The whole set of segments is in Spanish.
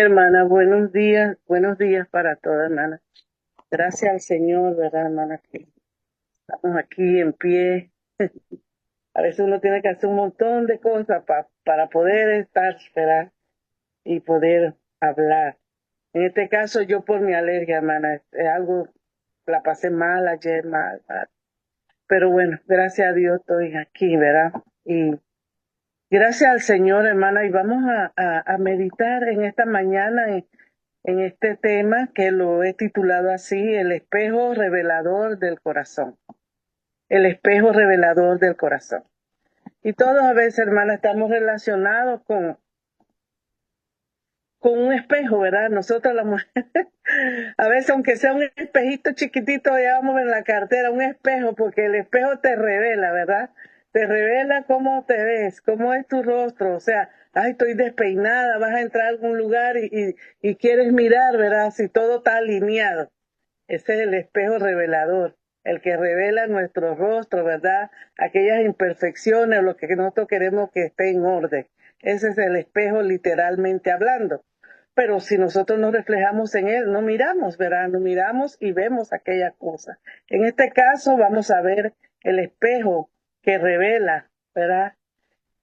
hermana, buenos días para todas, hermana. Gracias al Señor, ¿verdad, hermana? Que estamos aquí en pie. A veces uno tiene que hacer un montón de cosas para poder estar, ¿verdad? Y poder hablar. En este caso, yo por mi alergia, hermana, es algo, la pasé mal ayer, mal. Pero bueno, gracias a Dios estoy aquí, ¿verdad? Y gracias al Señor, hermana, y vamos a meditar en esta mañana en este tema que lo he titulado así, el espejo revelador del corazón. El espejo revelador del corazón. Y todos a veces, hermana, estamos relacionados con un espejo, ¿verdad? Nosotros las mujeres, a veces aunque sea un espejito chiquitito, llevamos en la cartera un espejo, porque el espejo te revela, ¿verdad? Te revela cómo te ves, cómo es tu rostro, o sea, ay, estoy despeinada, vas a entrar a algún lugar y quieres mirar, ¿verdad? Si todo está alineado. Ese es el espejo revelador, el que revela nuestro rostro, ¿verdad? Aquellas imperfecciones, lo que nosotros queremos que esté en orden. Ese es el espejo literalmente hablando. Pero si nosotros nos reflejamos en él, no miramos, ¿verdad? No miramos y vemos aquella cosa. En este caso vamos a ver el espejo que revela, ¿verdad?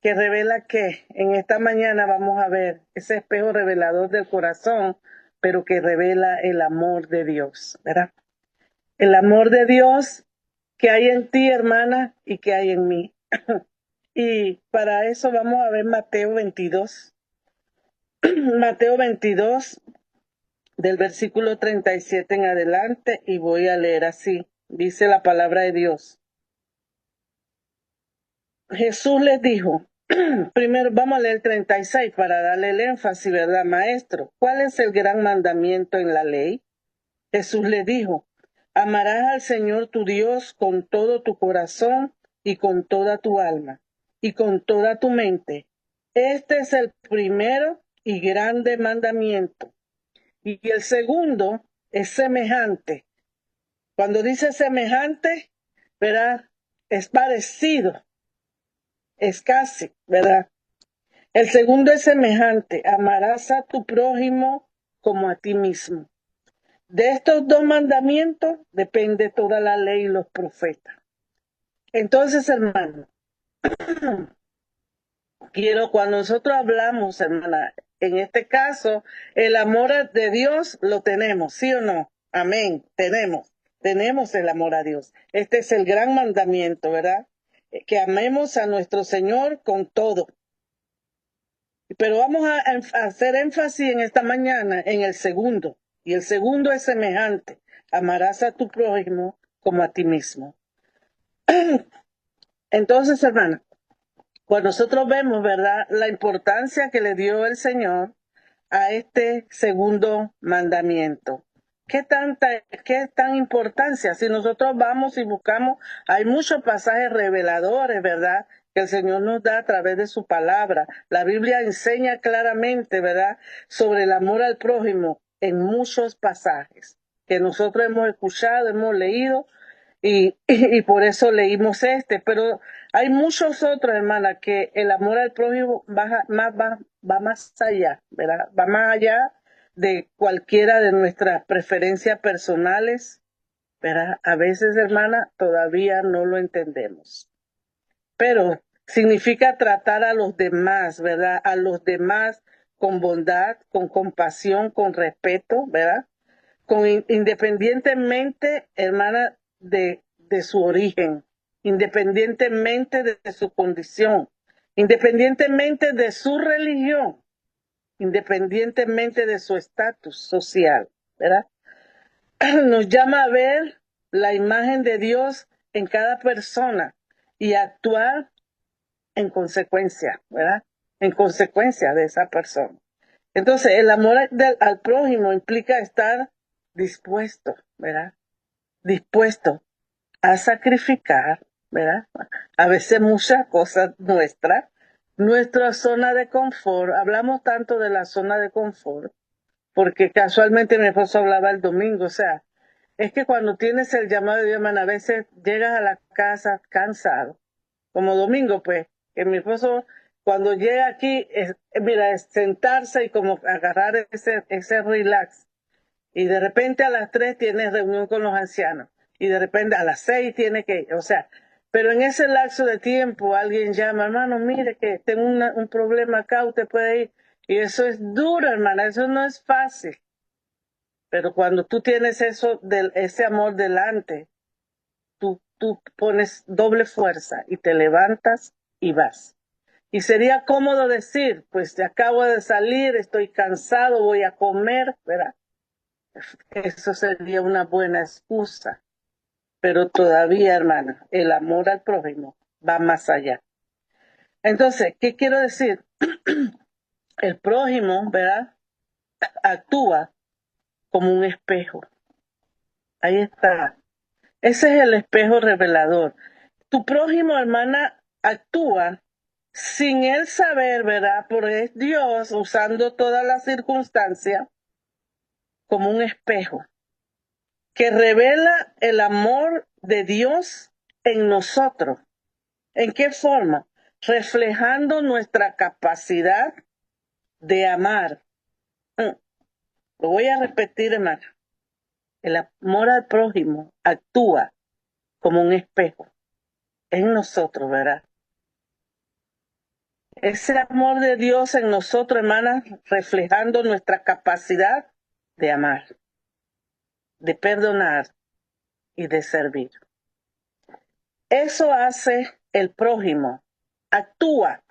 Que revela que en esta mañana vamos a ver ese espejo revelador del corazón, pero que revela el amor de Dios, ¿verdad? El amor de Dios que hay en ti, hermana, y que hay en mí. Y para eso vamos a ver Mateo 22. Mateo 22, del versículo 37 en adelante, y voy a leer así. Dice la palabra de Dios. Jesús les dijo, primero vamos a leer 36 para darle el énfasis, ¿verdad, maestro? ¿Cuál es el gran mandamiento en la ley? Jesús le dijo, amarás al Señor tu Dios con todo tu corazón y con toda tu alma y con toda tu mente. Este es el primero y grande mandamiento. Y el segundo es semejante. Cuando dice semejante, ¿verdad? Es parecido, es casi, ¿verdad? El segundo es semejante. Amarás a tu prójimo como a ti mismo. De estos dos mandamientos depende toda la ley y los profetas. Entonces, hermano, cuando nosotros hablamos, hermana, en este caso, el amor de Dios lo tenemos, ¿sí o no? Amén, tenemos el amor a Dios. Este es el gran mandamiento, ¿verdad? Que amemos a nuestro Señor con todo. Pero vamos a hacer énfasis en esta mañana en el segundo. Y el segundo es semejante. Amarás a tu prójimo como a ti mismo. Entonces, hermana, cuando nosotros vemos, ¿verdad?, la importancia que le dio el Señor a este segundo mandamiento. ¿Qué tan importancia? Si nosotros vamos y buscamos, hay muchos pasajes reveladores, ¿verdad?, que el Señor nos da a través de su palabra. La Biblia enseña claramente, ¿verdad?, sobre el amor al prójimo en muchos pasajes que nosotros hemos escuchado, hemos leído, y por eso leímos este. Pero hay muchos otros, hermana, que el amor al prójimo va más allá, ¿verdad? Va más allá de cualquiera de nuestras preferencias personales, ¿verdad? A veces, hermana, todavía no lo entendemos. Pero significa tratar a los demás, ¿verdad? A los demás con bondad, con compasión, con respeto, ¿verdad? Independientemente, hermana, de su origen, independientemente de su condición, independientemente de su religión, independientemente de su estatus social, ¿verdad? Nos llama a ver la imagen de Dios en cada persona y actuar en consecuencia, ¿verdad? En consecuencia de esa persona. Entonces, el amor al prójimo implica estar dispuesto, ¿verdad? Dispuesto a sacrificar, ¿verdad? A veces muchas cosas nuestras, nuestra zona de confort. Hablamos tanto de la zona de confort, porque casualmente mi esposo hablaba el domingo, o sea, es que cuando tienes el llamado de Dios, hermano, a veces llegas a la casa cansado, como domingo, pues, que mi esposo cuando llega aquí, mira, es sentarse y como agarrar ese relax. Y de repente a las 3 tienes reunión con los ancianos. Y de repente a las 6 tiene que, o sea, pero en ese lapso de tiempo alguien llama, hermano, mire que tengo un problema acá, usted puede ir. Y eso es duro, hermana, eso no es fácil. Pero cuando tú tienes ese amor delante, tú pones doble fuerza y te levantas y vas. Y sería cómodo decir, pues acabo de salir, estoy cansado, voy a comer, ¿verdad? Eso sería una buena excusa. Pero todavía, hermana, el amor al prójimo va más allá. Entonces, ¿qué quiero decir? El prójimo, ¿verdad? Actúa como un espejo. Ahí está. Ese es el espejo revelador. Tu prójimo, hermana, actúa sin él saber, ¿verdad? Porque es Dios usando todas las circunstancias como un espejo que revela el amor de Dios en nosotros. ¿En qué forma? Reflejando nuestra capacidad de amar. Lo voy a repetir, hermano. El amor al prójimo actúa como un espejo en nosotros, ¿verdad? Ese amor de Dios en nosotros, hermanas, reflejando nuestra capacidad de amar, de perdonar y de servir. Eso hace el prójimo. Actúa.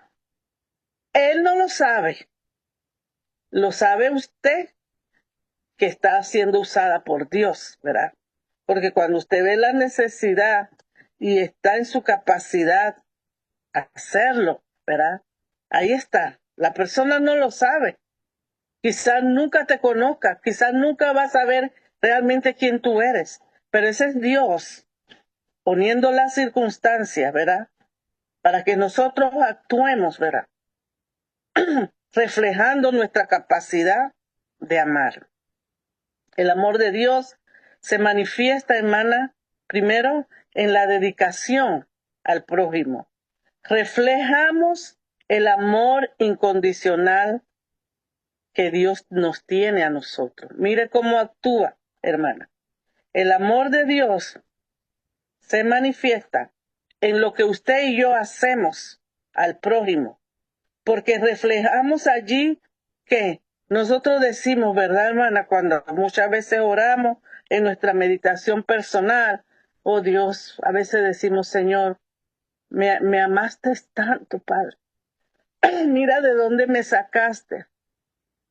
Él no lo sabe. Lo sabe usted que está siendo usada por Dios, ¿verdad? Porque cuando usted ve la necesidad y está en su capacidad a hacerlo, ¿verdad? Ahí está. La persona no lo sabe. Quizás nunca te conozca, quizás nunca vas a ver realmente quién tú eres, pero ese es Dios poniendo las circunstancias, ¿verdad? Para que nosotros actuemos, ¿verdad? Reflejando nuestra capacidad de amar. El amor de Dios se manifiesta, hermana, primero en la dedicación al prójimo. Reflejamos el amor incondicional que Dios nos tiene a nosotros. Mire cómo actúa, hermana. El amor de Dios se manifiesta en lo que usted y yo hacemos al prójimo, porque reflejamos allí que nosotros decimos, ¿verdad, hermana? Cuando muchas veces oramos en nuestra meditación personal, oh Dios, a veces decimos, Señor, me amaste tanto, Padre. Mira de dónde me sacaste.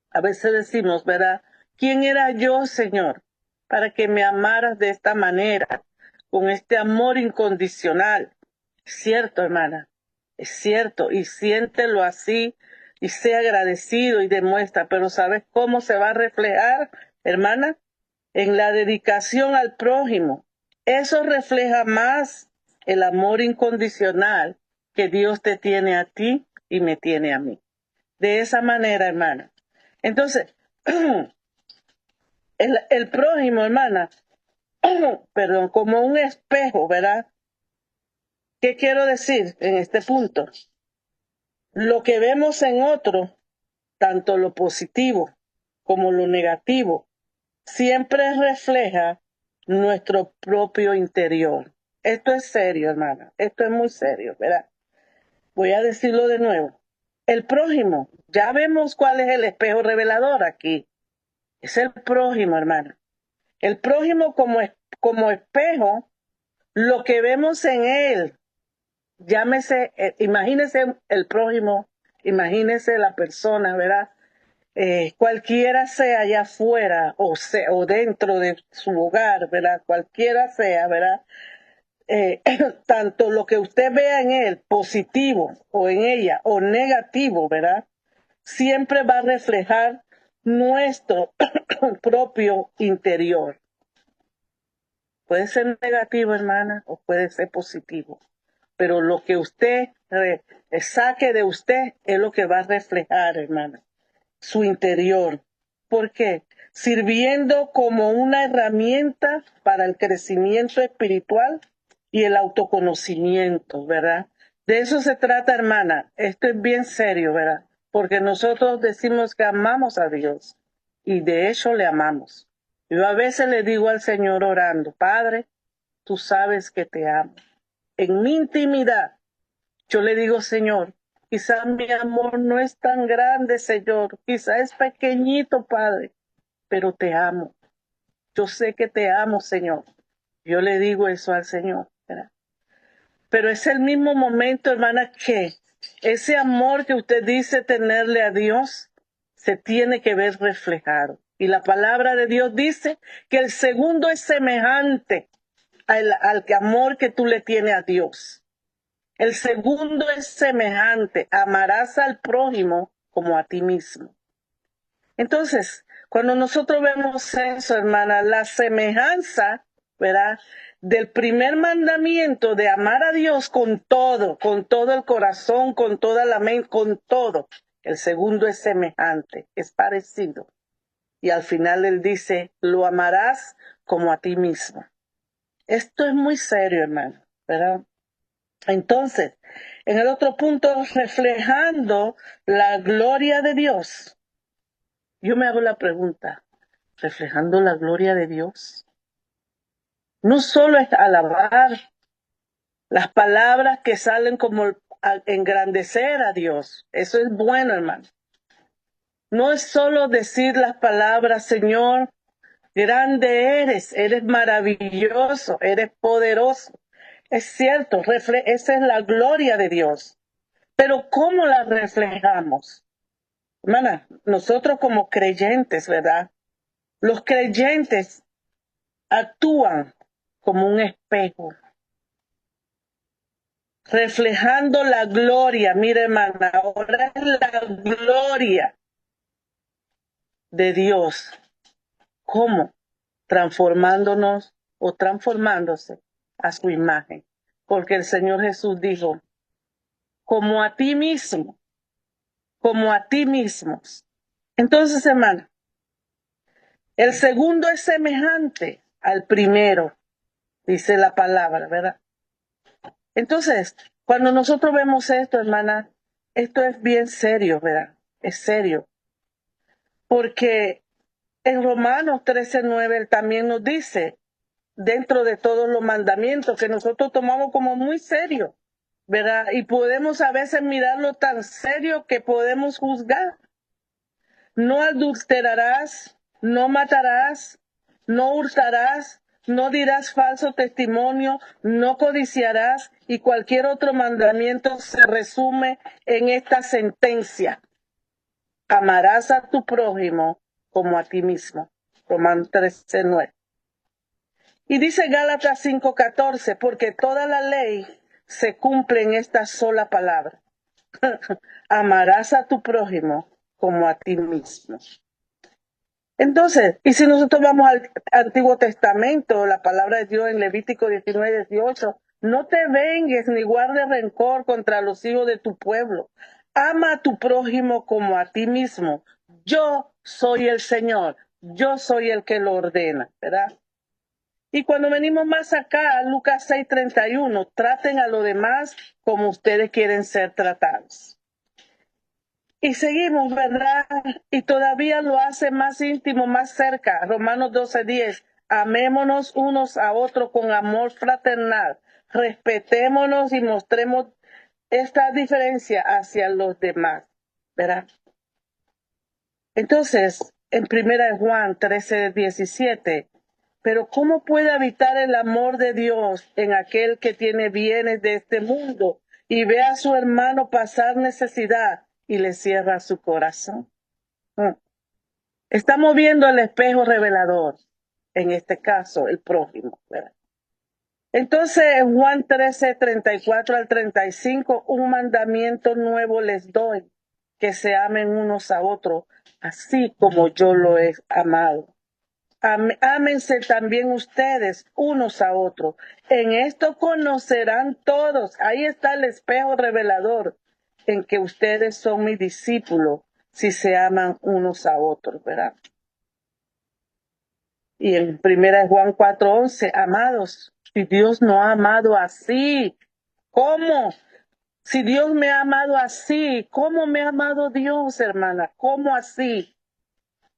A veces decimos, ¿verdad? ¿Quién era yo, Señor, para que me amaras de esta manera, con este amor incondicional? Es cierto, hermana, es cierto, y siéntelo así, y sea agradecido y demuestra, pero ¿sabes cómo se va a reflejar, hermana? En la dedicación al prójimo. Eso refleja más el amor incondicional que Dios te tiene a ti y me tiene a mí. De esa manera, hermana. Entonces, el prójimo, hermana, perdón, como un espejo, ¿verdad? ¿Qué quiero decir en este punto? Lo que vemos en otro, tanto lo positivo como lo negativo, siempre refleja nuestro propio interior. Esto es serio, hermana. Esto es muy serio, ¿verdad? Voy a decirlo de nuevo. El prójimo, ya vemos cuál es el espejo revelador aquí. Es el prójimo, hermana. El prójimo como espejo, lo que vemos en él, llámese, imagínese el prójimo, imagínese la persona, ¿verdad? Cualquiera sea allá afuera o dentro de su hogar, ¿verdad? Cualquiera sea, ¿verdad? Tanto lo que usted vea en él, positivo, o en ella, o negativo, ¿verdad? Siempre va a reflejar nuestro propio interior. Puede ser negativo, hermana, o puede ser positivo. Pero lo que usted saque de usted es lo que va a reflejar, hermana, su interior. ¿Por qué? Sirviendo como una herramienta para el crecimiento espiritual y el autoconocimiento, ¿verdad? De eso se trata, hermana. Esto es bien serio, ¿verdad? Porque nosotros decimos que amamos a Dios y de hecho le amamos. Yo a veces le digo al Señor orando, Padre, tú sabes que te amo. En mi intimidad, yo le digo, Señor, quizás mi amor no es tan grande, Señor. Quizás es pequeñito, Padre, pero te amo. Yo sé que te amo, Señor. Yo le digo eso al Señor, ¿verdad? Pero es el mismo momento, hermana, que ese amor que usted dice tenerle a Dios se tiene que ver reflejado. Y la palabra de Dios dice que el segundo es semejante al amor que tú le tienes a Dios. El segundo es semejante, amarás al prójimo como a ti mismo. Entonces, cuando nosotros vemos eso, hermana, la semejanza, ¿verdad? Del primer mandamiento de amar a Dios con todo el corazón, con toda la mente, con todo. El segundo es semejante, es parecido. Y al final él dice, lo amarás como a ti mismo. Esto es muy serio, hermano, ¿verdad? Entonces, en el otro punto, reflejando la gloria de Dios, yo me hago la pregunta, reflejando la gloria de Dios. No solo es alabar las palabras que salen como engrandecer a Dios. Eso es bueno, hermano. No es solo decir las palabras, Señor, grande eres maravilloso, eres poderoso. Es cierto, esa es la gloria de Dios. Pero ¿cómo la reflejamos? Hermana, nosotros como creyentes, ¿verdad? Los creyentes actúan como un espejo, reflejando la gloria. Mire, hermana, ahora es la gloria de Dios. ¿Cómo? Transformándonos o transformándose a su imagen. Porque el Señor Jesús dijo, como a ti mismo, como a ti mismos. Entonces, hermana, el segundo es semejante al primero, dice la palabra, ¿verdad? Entonces, cuando nosotros vemos esto, hermana, esto es bien serio, ¿verdad? Es serio. Porque en Romanos 13:9 él también nos dice, dentro de todos los mandamientos que nosotros tomamos como muy serio, ¿verdad? Y podemos a veces mirarlo tan serio que podemos juzgar. No adulterarás, no matarás, no hurtarás, no dirás falso testimonio, no codiciarás, y cualquier otro mandamiento se resume en esta sentencia. Amarás a tu prójimo como a ti mismo. Romanos 13:9. Y dice Gálatas 5:14, porque toda la ley se cumple en esta sola palabra. Amarás a tu prójimo como a ti mismo. Entonces, y si nosotros vamos al Antiguo Testamento, la palabra de Dios en Levítico 19:18, no te vengues ni guardes rencor contra los hijos de tu pueblo. Ama a tu prójimo como a ti mismo. Yo soy el Señor. Yo soy el que lo ordena, ¿verdad? Y cuando venimos más acá, a Lucas 6:31, traten a los demás como ustedes quieren ser tratados. Y seguimos, ¿verdad? Y todavía lo hace más íntimo, más cerca. Romanos 12:10. Amémonos unos a otros con amor fraternal. Respetémonos y mostremos esta diferencia hacia los demás, ¿verdad? Entonces, en 1 Juan 13:17, pero ¿cómo puede habitar el amor de Dios en aquel que tiene bienes de este mundo y ve a su hermano pasar necesidad y le cierra su corazón? Estamos viendo el espejo revelador, en este caso, el prójimo, ¿verdad? Entonces, en Juan 13:34 al 35, un mandamiento nuevo les doy, que se amen unos a otros, así como yo lo he amado. Ámense también ustedes unos a otros. En esto conocerán todos. Ahí está el espejo revelador, en que ustedes son mis discípulos, si se aman unos a otros, ¿verdad? Y en 1 Juan 4:11, amados, si Dios no ha amado así, ¿cómo? Si Dios me ha amado así, ¿cómo me ha amado Dios, hermana? ¿Cómo así?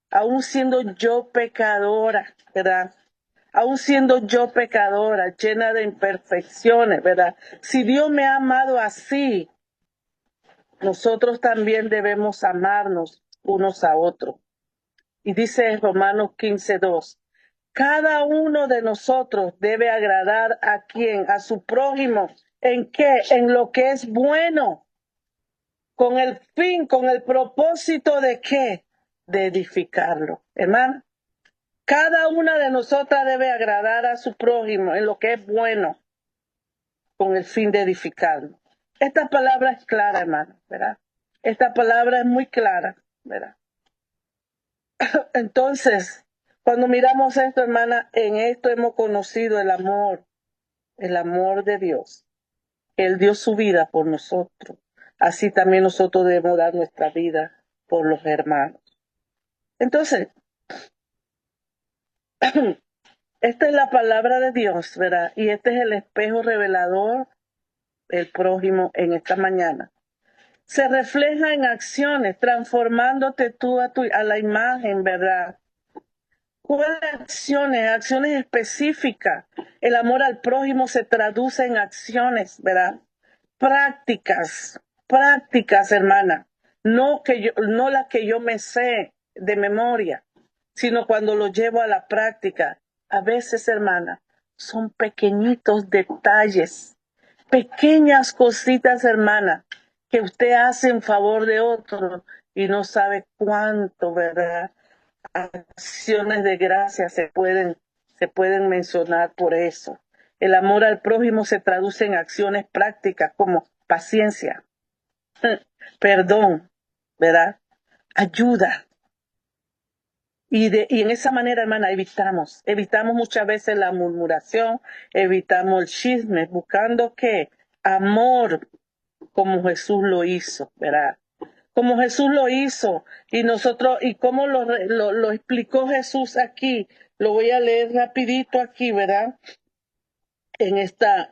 Aún siendo yo pecadora, ¿verdad? Aún siendo yo pecadora, llena de imperfecciones, ¿verdad? Si Dios me ha amado así, nosotros también debemos amarnos unos a otros. Y dice en Romanos 15:2, cada uno de nosotros debe agradar a quien, a su prójimo. ¿En qué? En lo que es bueno, con el fin, con el propósito de qué? De edificarlo. Hermano, cada una de nosotras debe agradar a su prójimo en lo que es bueno, con el fin de edificarlo. Esta palabra es clara, hermano, ¿verdad? Esta palabra es muy clara, ¿verdad? Entonces, cuando miramos esto, hermana, en esto hemos conocido el amor de Dios. Él dio su vida por nosotros. Así también nosotros debemos dar nuestra vida por los hermanos. Entonces, esta es la palabra de Dios, ¿verdad? Y este es el espejo revelador del prójimo en esta mañana. Se refleja en acciones, transformándote tú a la imagen, ¿verdad? ¿Cuáles acciones? Acciones específicas. El amor al prójimo se traduce en acciones, ¿verdad? Prácticas, prácticas, hermana. No las que yo me sé de memoria, sino cuando lo llevo a la práctica. A veces, hermana, son pequeñitos detalles, pequeñas cositas, hermana, que usted hace en favor de otro y no sabe cuánto, ¿verdad? Acciones de gracia se pueden mencionar por eso. El amor al prójimo se traduce en acciones prácticas como paciencia, perdón, ¿verdad? Ayuda. Y en esa manera, hermana, evitamos muchas veces la murmuración, evitamos el chisme, buscando que amor como Jesús lo hizo, ¿verdad? Como Jesús lo hizo y nosotros, y cómo lo explicó Jesús aquí, lo voy a leer rapidito aquí, ¿verdad? En esta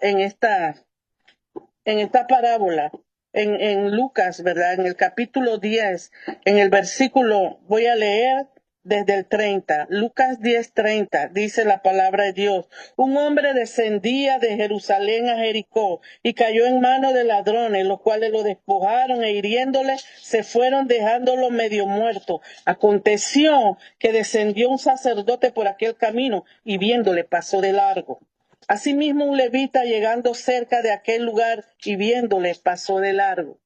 parábola, en Lucas, ¿verdad? En el capítulo 10, en el versículo, voy a leer desde el 30, Lucas 10:30, dice la palabra de Dios. Un hombre descendía de Jerusalén a Jericó y cayó en manos de ladrones, los cuales lo despojaron e hiriéndole se fueron dejándolo medio muerto. Aconteció que descendió un sacerdote por aquel camino y viéndole pasó de largo. Asimismo, un levita llegando cerca de aquel lugar y viéndole pasó de largo.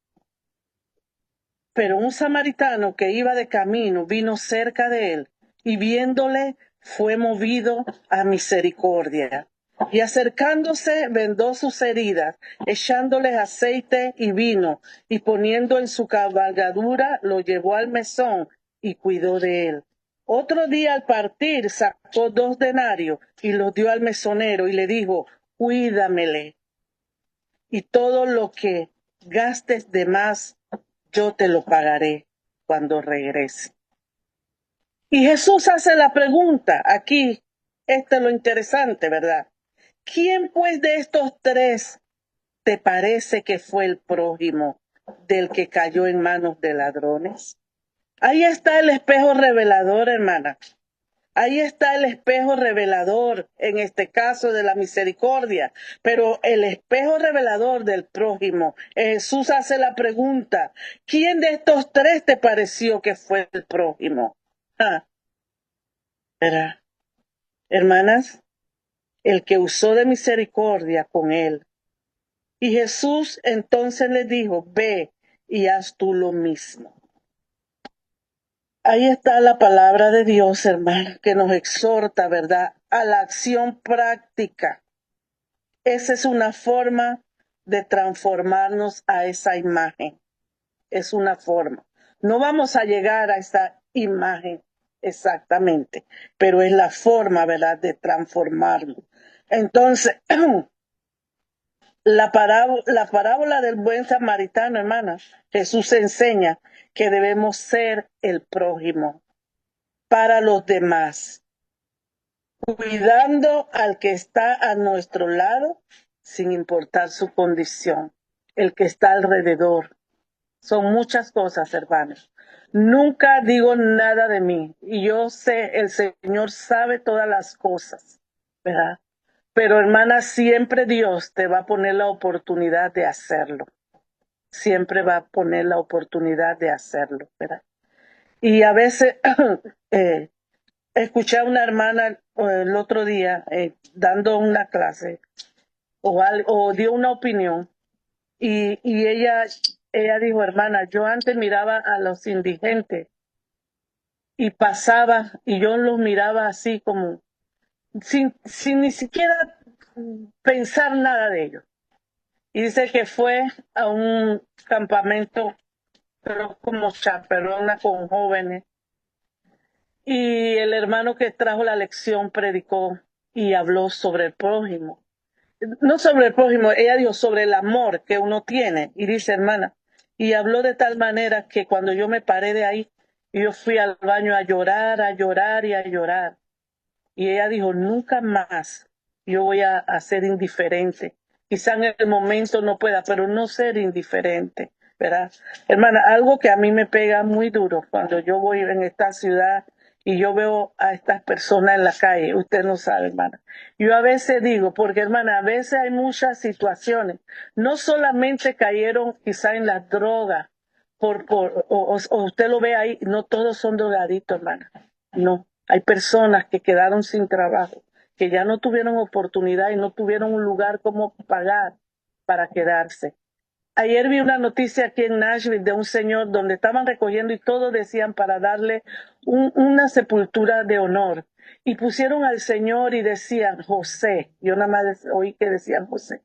Pero un samaritano que iba de camino vino cerca de él y viéndole fue movido a misericordia. Y acercándose vendó sus heridas, echándoles aceite y vino, y poniendo en su cabalgadura lo llevó al mesón y cuidó de él. Otro día al partir sacó 2 denarios y los dio al mesonero y le dijo, cuídamele, y todo lo que gastes de más, yo te lo pagaré cuando regrese. Y Jesús hace la pregunta, aquí, esto es lo interesante, ¿verdad? ¿Quién pues de estos 3 te parece que fue el prójimo del que cayó en manos de ladrones? Ahí está el espejo revelador, hermana. Ahí está el espejo revelador, en este caso de la misericordia, pero el espejo revelador del prójimo. Jesús hace la pregunta, ¿quién de estos 3 te pareció que fue el prójimo? Ah, ¿verdad? Hermanas, el que usó de misericordia con él. Y Jesús entonces le dijo, ve y haz tú lo mismo. Ahí está la palabra de Dios, hermano, que nos exhorta, ¿verdad?, a la acción práctica. Esa es una forma de transformarnos a esa imagen. Es una forma. No vamos a llegar a esa imagen exactamente, pero es la forma, ¿verdad?, de transformarnos. Entonces, la parábola del buen samaritano, hermana, Jesús enseña que debemos ser el prójimo para los demás, cuidando al que está a nuestro lado sin importar su condición. el que está alrededor. Son muchas cosas, hermanos. Nunca digo nada de mí. Y yo sé, el Señor sabe todas las cosas, ¿verdad? Pero hermana, siempre Dios te va a poner la oportunidad de hacerlo. Siempre va a poner la oportunidad de hacerlo, ¿verdad? Y a veces eh, escuché a una hermana el otro día dando una clase o dio una opinión y ella dijo, hermana, yo antes miraba a los indigentes y pasaba y yo los miraba así como sin ni siquiera pensar nada de ellos. Y dice que fue a un campamento, pero como chaperona con jóvenes. Y el hermano que trajo la lección predicó y habló sobre el prójimo. No sobre el prójimo, ella dijo sobre el amor que uno tiene. Y dice, hermana, y habló de tal manera que cuando yo me paré de ahí, yo fui al baño a llorar y a llorar. Y ella dijo, nunca más yo voy a ser indiferente. Quizá en el momento no pueda, pero no ser indiferente, ¿verdad? Hermana, algo que a mí me pega muy duro cuando yo voy en esta ciudad y yo veo a estas personas en la calle, usted no sabe, hermana. Yo a veces digo, porque hermana, a veces hay muchas situaciones, no solamente cayeron quizá en las drogas, o usted lo ve ahí, no todos son drogaditos, hermana, no. Hay personas que quedaron sin trabajo, que ya no tuvieron oportunidad y no tuvieron un lugar como pagar para quedarse. Ayer vi una noticia aquí en Nashville de un señor donde estaban recogiendo y todos decían para darle una sepultura de honor. Y pusieron al señor y decían José. Yo nada más oí que decían José.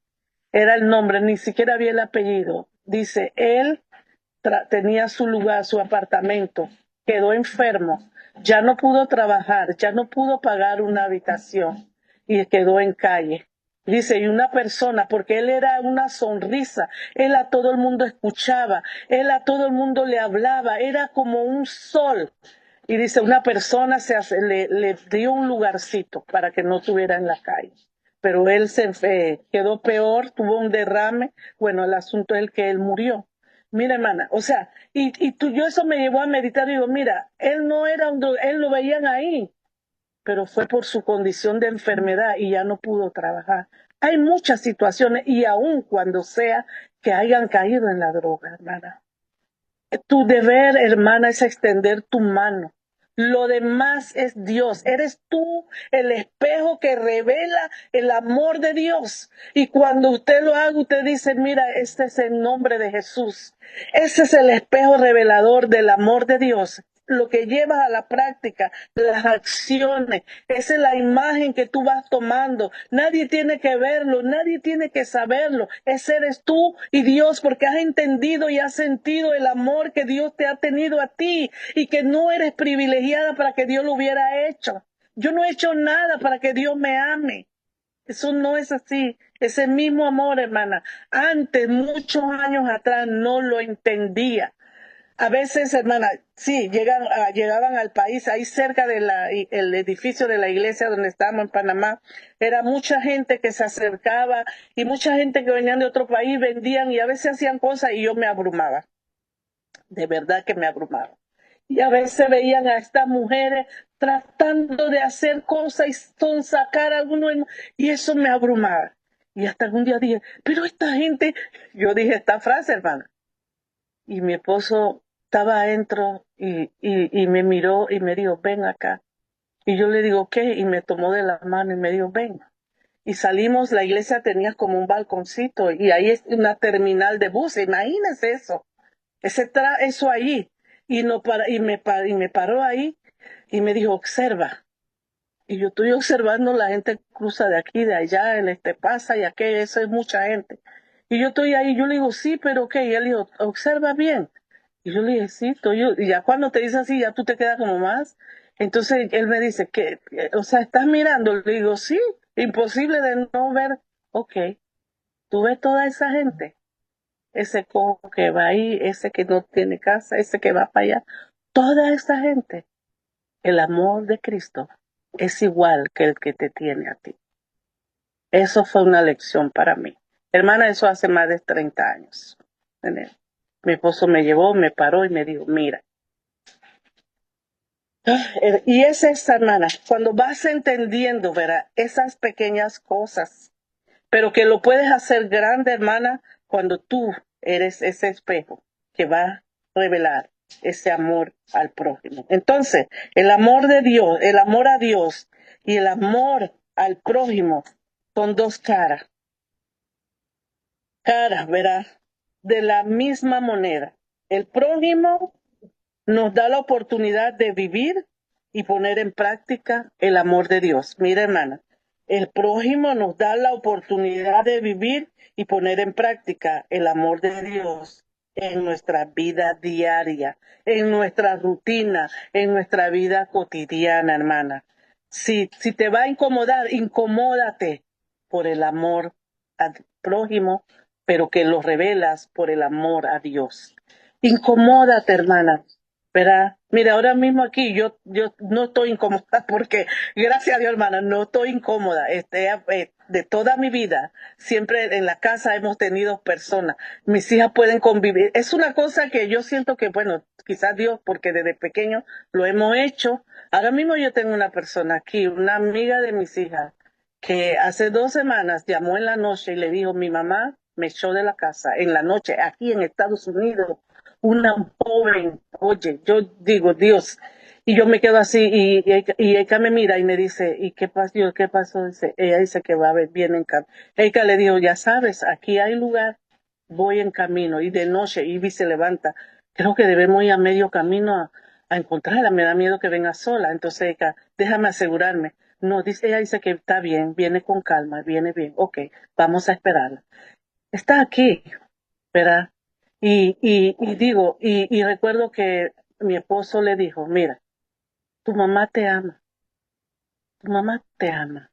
Era el nombre, ni siquiera había el apellido. Dice, él tenía su lugar, su apartamento, quedó enfermo, ya no pudo trabajar, ya no pudo pagar una habitación y quedó en calle. Dice, y una persona, porque él era una sonrisa, él a todo el mundo escuchaba, él a todo el mundo le hablaba, era como un sol. Y dice, una persona le dio un lugarcito para que no estuviera en la calle. Pero él quedó peor, tuvo un derrame. Bueno, el asunto es el que él murió. Mira, hermana, o sea, yo eso me llevó a meditar y digo, mira, él no era él lo veían ahí, pero fue por su condición de enfermedad y ya no pudo trabajar. Hay muchas situaciones y aun cuando sea que hayan caído en la droga, hermana. Tu deber, hermana, es extender tu mano. Lo demás es Dios. Eres tú el espejo que revela el amor de Dios. Y cuando usted lo haga, usted dice, mira, este es el nombre de Jesús. Ese es el espejo revelador del amor de Dios. Lo que llevas a la práctica, las acciones, esa es la imagen que tú vas tomando. Nadie tiene que verlo, nadie tiene que saberlo. Ese eres tú y Dios porque has entendido y has sentido el amor que Dios te ha tenido a ti y que no eres privilegiada para que Dios lo hubiera hecho. Yo no he hecho nada para que Dios me ame. Eso no es así. Ese mismo amor, hermana, antes, muchos años atrás, no lo entendía. A veces, hermana, sí, llegaban al país, ahí cerca de el edificio de la iglesia donde estábamos en Panamá, era mucha gente que se acercaba y mucha gente que venían de otro país, vendían y a veces hacían cosas y yo me abrumaba, de verdad que me abrumaba. Y a veces veían a estas mujeres tratando de hacer cosas y sacar a alguno, y eso me abrumaba. Y hasta algún día dije, pero esta gente, yo dije esta frase, hermana, y mi esposo estaba adentro y me miró y me dijo, ven acá. Y yo le digo, ¿qué? Y me tomó de la mano y me dijo, ven. Y salimos, la iglesia tenía como un balconcito y ahí es una terminal de buses, imagínese eso, eso ahí. Y, no para, y me paró ahí y me dijo, observa. Y yo estoy observando la gente cruza de aquí, de allá, el pasa y aquello, eso es mucha gente. Y yo estoy ahí, yo le digo, sí, pero ¿qué? Y él dijo, observa bien. Y yo le dije, sí, y ya cuando te dice así, ya tú te quedas como más. Entonces él me dice, o sea, ¿estás mirando? Le digo, sí, imposible de no ver. Ok, tú ves toda esa gente, ese cojo que va ahí, ese que no tiene casa, ese que va para allá, toda esa gente, el amor de Cristo es igual que el que te tiene a ti. Eso fue una lección para mí. Hermana, eso hace más de 30 años. Mi esposo me llevó, me paró y me dijo, mira. Y es esta, hermana, cuando vas entendiendo, ¿verdad? Esas pequeñas cosas, pero que lo puedes hacer grande, hermana, cuando tú eres ese espejo que va a revelar ese amor al prójimo. Entonces, el amor de Dios, el amor a Dios y el amor al prójimo son dos caras, ¿verdad? De la misma moneda. El prójimo nos da la oportunidad de vivir y poner en práctica el amor de Dios. Mira, hermana, el prójimo nos da la oportunidad de vivir y poner en práctica el amor de Dios en nuestra vida diaria, en nuestra rutina, en nuestra vida cotidiana, hermana. Si te va a incomodar, incomódate por el amor al prójimo, pero que lo revelas por el amor a Dios. Incomódate, hermana, ¿verdad? Mira, ahora mismo aquí yo no estoy incómoda porque, gracias a Dios, hermana, no estoy incómoda. De toda mi vida, siempre en la casa hemos tenido personas. Mis hijas pueden convivir. Es una cosa que yo siento que, bueno, quizás Dios, porque desde pequeño lo hemos hecho. Ahora mismo yo tengo una persona aquí, una amiga de mis hijas, que hace 2 semanas llamó en la noche y le dijo, mi mamá me echó de la casa en la noche, aquí en Estados Unidos, una joven, oye, yo digo, Dios, y yo me quedo así, y ella me mira y me dice, ¿y qué pasó? ¿Qué pasó? Ella dice que va a ver bien en camino. Ella le dijo, ya sabes, aquí hay lugar, voy en camino, y de noche, Ivy se levanta, creo que debemos ir a medio camino a encontrarla, me da miedo que venga sola, entonces ella, déjame asegurarme. No, ella dice que está bien, viene con calma, viene bien, ok, vamos a esperarla. Está aquí, ¿verdad? Y recuerdo que mi esposo le dijo, mira, tu mamá te ama, tu mamá te ama.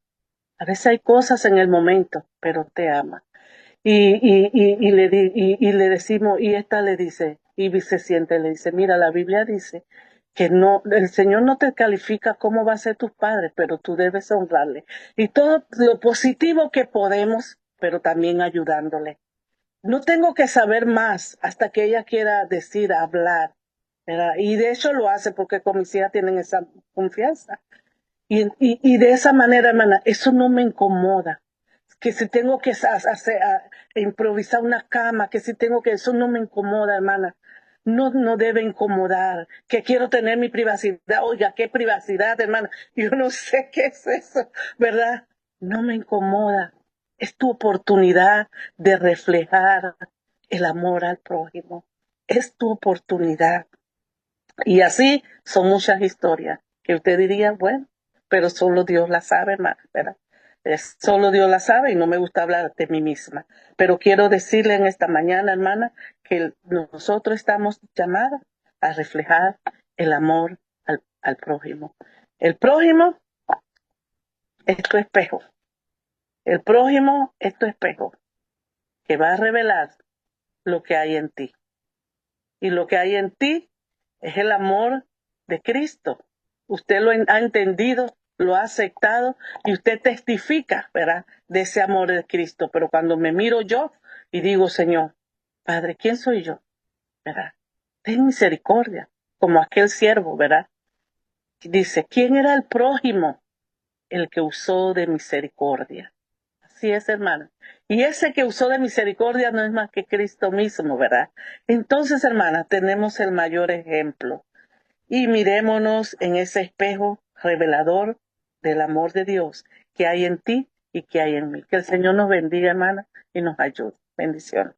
A veces hay cosas en el momento, pero te ama. Y le decimos, y esta le dice, y se siente, le dice, mira, la Biblia dice que no, el Señor no te califica cómo va a ser tus padres, pero tú debes honrarle. Y todo lo positivo que podemos, pero también ayudándole. No tengo que saber más hasta que ella quiera decir, hablar, ¿verdad? Y de hecho lo hace porque con mis hijas tienen esa confianza. Y de esa manera, hermana, eso no me incomoda. Que si tengo que improvisar una cama, que si tengo que, eso no me incomoda, hermana. No, no debe incomodar. Que quiero tener mi privacidad. Oiga, qué privacidad, hermana. Yo no sé qué es eso, ¿verdad? No me incomoda. Es tu oportunidad de reflejar el amor al prójimo. Es tu oportunidad. Y así son muchas historias que usted diría, bueno, pero solo Dios la sabe, hermano, ¿verdad? Solo Dios la sabe y no me gusta hablar de mí misma. Pero quiero decirle en esta mañana, hermana, que nosotros estamos llamadas a reflejar el amor al prójimo. El prójimo es tu espejo. El prójimo es tu espejo que va a revelar lo que hay en ti. Y lo que hay en ti es el amor de Cristo. Usted lo ha entendido, lo ha aceptado y usted testifica, ¿verdad? De ese amor de Cristo. Pero cuando me miro yo y digo, Señor, Padre, ¿quién soy yo? ¿Verdad? Ten misericordia, como aquel siervo, ¿verdad? Dice, ¿quién era el prójimo? El que usó de misericordia. Así es, hermana. Y ese que usó de misericordia no es más que Cristo mismo, ¿verdad? Entonces, hermana, tenemos el mayor ejemplo. Y mirémonos en ese espejo revelador del amor de Dios que hay en ti y que hay en mí. Que el Señor nos bendiga, hermana, y nos ayude. Bendiciones.